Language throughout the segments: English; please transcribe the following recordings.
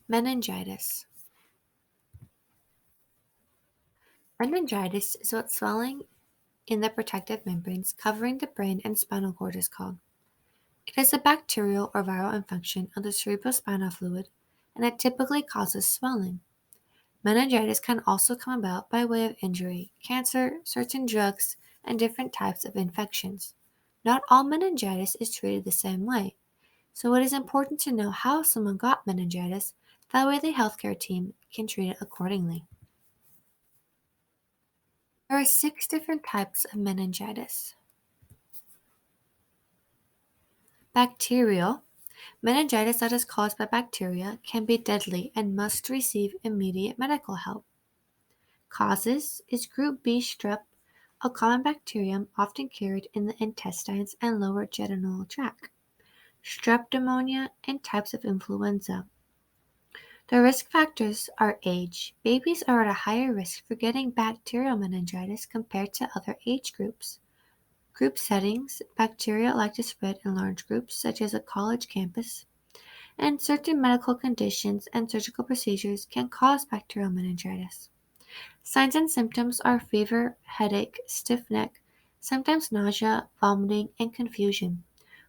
Meningitis. Meningitis is what swelling in the protective membranes covering the brain and spinal cord is called. It is a bacterial or viral infection of the cerebrospinal fluid, and it typically causes swelling. Meningitis can also come about by way of injury, cancer, certain drugs, and different types of infections. Not all meningitis is treated the same way, so it is important to know how someone got meningitis, that way the healthcare team can treat it accordingly. There are 6 different types of meningitis. Bacterial. Meningitis that is caused by bacteria can be deadly and must receive immediate medical help. Causes is group B strep, a common bacterium often carried in the intestines and lower genital tract, strep pneumonia, and types of influenza. The risk factors are age. Babies are at a higher risk for getting bacterial meningitis compared to other age groups. Group settings. Bacteria like to spread in large groups, such as a college campus, and certain medical conditions and surgical procedures can cause bacterial meningitis. Signs and symptoms are fever, headache, stiff neck, sometimes nausea, vomiting, and confusion.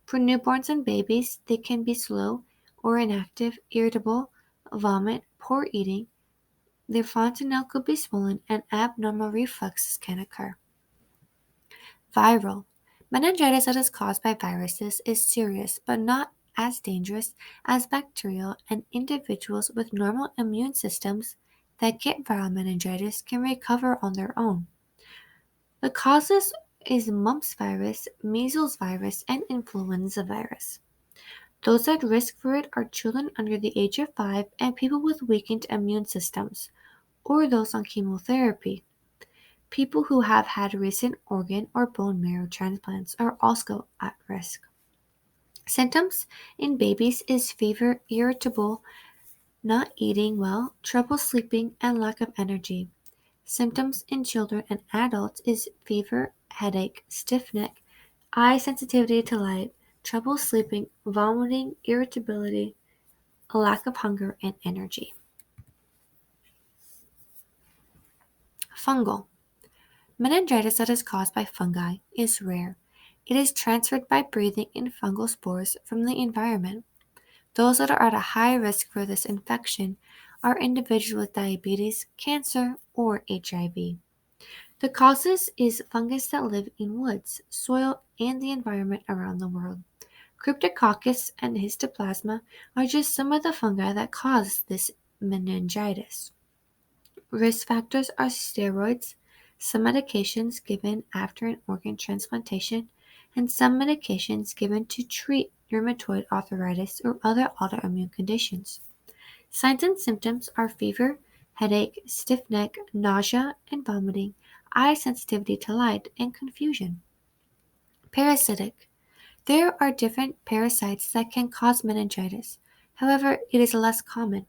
For newborns and babies, they can be slow or inactive, irritable, vomit, poor eating. Their fontanelle could be swollen, and abnormal reflexes can occur. Viral. Meningitis that is caused by viruses is serious but not as dangerous as bacterial, and individuals with normal immune systems that get viral meningitis can recover on their own. The causes is mumps virus, measles virus, and influenza virus. Those at risk for it are children under the age of 5 and people with weakened immune systems, or those on chemotherapy. People who have had recent organ or bone marrow transplants are also at risk. Symptoms in babies is fever, irritable, not eating well, trouble sleeping, and lack of energy. Symptoms in children and adults is fever, headache, stiff neck, eye sensitivity to light, trouble sleeping, vomiting, irritability, a lack of hunger and energy. Fungal. Meningitis that is caused by fungi is rare. It is transferred by breathing in fungal spores from the environment. Those that are at a high risk for this infection are individuals with diabetes, cancer, or HIV. The causes is fungus that live in woods, soil, and the environment around the world. Cryptococcus and histoplasma are just some of the fungi that cause this meningitis. Risk factors are steroids, some medications given after an organ transplantation, and some medications given to treat rheumatoid arthritis or other autoimmune conditions. Signs and symptoms are fever, headache, stiff neck, nausea and vomiting, eye sensitivity to light, and confusion. Parasitic. There are different parasites that can cause meningitis. However, it is less common.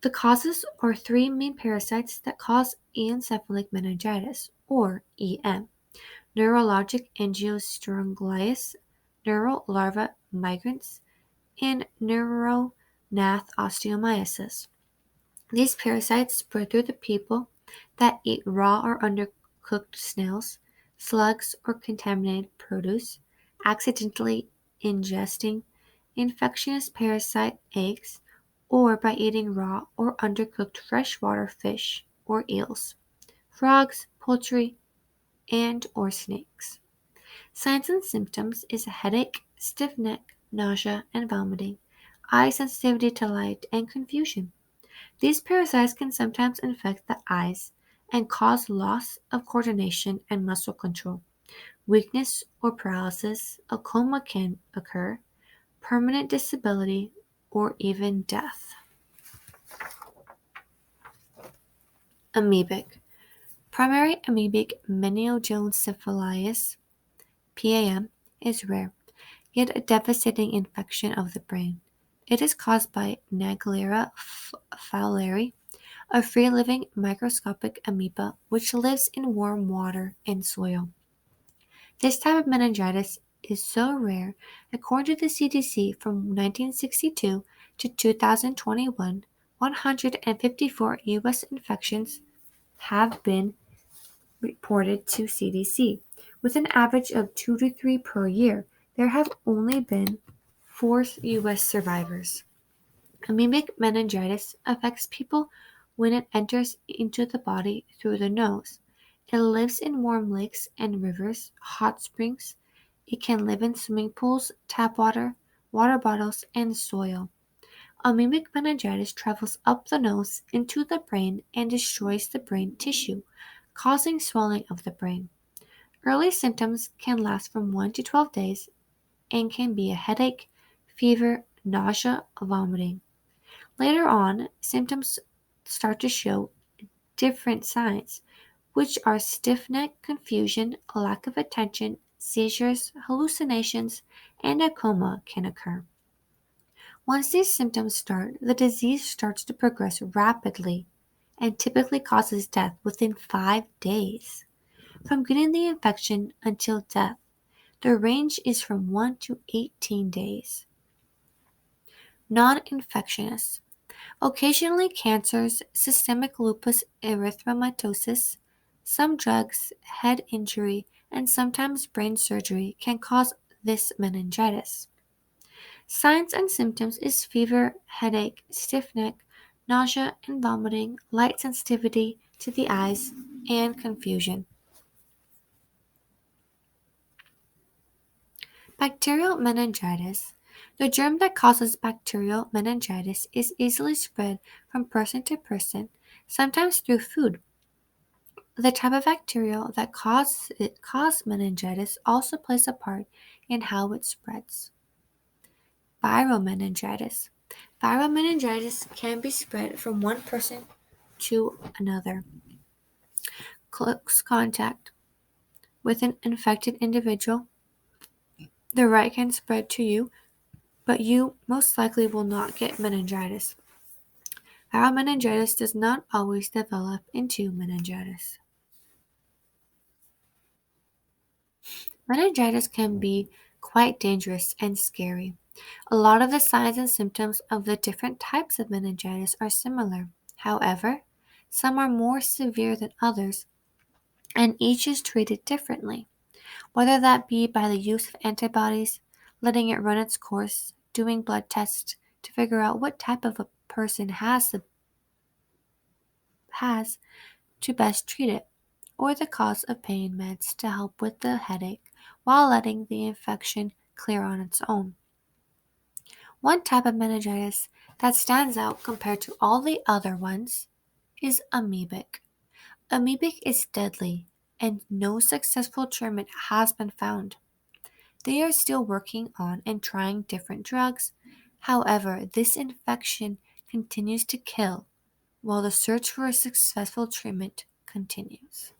The causes are 3 main parasites that cause encephalic meningitis, or EM: neurologic angiostrongylus, neural larva migrans, and neurognath osteomyces. These parasites spread through the people that eat raw or undercooked snails, slugs, or contaminated produce, accidentally ingesting infectious parasite eggs, or by eating raw or undercooked freshwater fish or eels, frogs, poultry, and or snakes. Signs and symptoms is a headache, stiff neck, nausea and vomiting, eye sensitivity to light, and confusion. These parasites can sometimes infect the eyes and cause loss of coordination and muscle control. Weakness or paralysis, a coma can occur, permanent disability, or even death. Amoebic. Primary amoebic meningoencephalitis (PAM) is rare, yet a devastating infection of the brain. It is caused by Naegleria fowleri, a free-living microscopic amoeba which lives in warm water and soil. This type of meningitis is so rare, according to the CDC from 1962, to 2021, 154 U.S. infections have been reported to CDC. With an average of 2 to 3 per year, there have only been 4 U.S. survivors. Amoebic meningitis affects people when it enters into the body through the nose. It lives in warm lakes and rivers, hot springs. It can live in swimming pools, tap water, water bottles, and soil. Amoebic meningitis travels up the nose into the brain and destroys the brain tissue, causing swelling of the brain. Early symptoms can last from 1 to 12 days and can be a headache, fever, nausea, vomiting. Later on, symptoms start to show different signs, which are stiff neck, confusion, lack of attention, seizures, hallucinations, and a coma can occur. Once these symptoms start, the disease starts to progress rapidly and typically causes death within 5 days. From getting the infection until death, the range is from 1 to 18 days. Non-infectious. Occasionally cancers, systemic lupus erythematosus, some drugs, head injury, and sometimes brain surgery can cause this meningitis. Signs and symptoms is fever, headache, stiff neck, nausea and vomiting, light sensitivity to the eyes, and confusion. Bacterial meningitis. The germ that causes bacterial meningitis is easily spread from person to person, sometimes through food. The type of bacteria that causes meningitis also plays a part in how it spreads. Viral meningitis. Viral meningitis can be spread from one person to another. Close contact with an infected individual. The right can spread to you, but you most likely will not get meningitis. Viral meningitis does not always develop into meningitis. Meningitis can be quite dangerous and scary. A lot of the signs and symptoms of the different types of meningitis are similar. However, some are more severe than others, and each is treated differently, whether that be by the use of antibodies, letting it run its course, doing blood tests to figure out what type of a person has to best treat it, or the cause of pain meds to help with the headache while letting the infection clear on its own. One type of meningitis that stands out compared to all the other ones is amoebic. Amoebic is deadly, and no successful treatment has been found. They are still working on and trying different drugs. However, this infection continues to kill while the search for a successful treatment continues.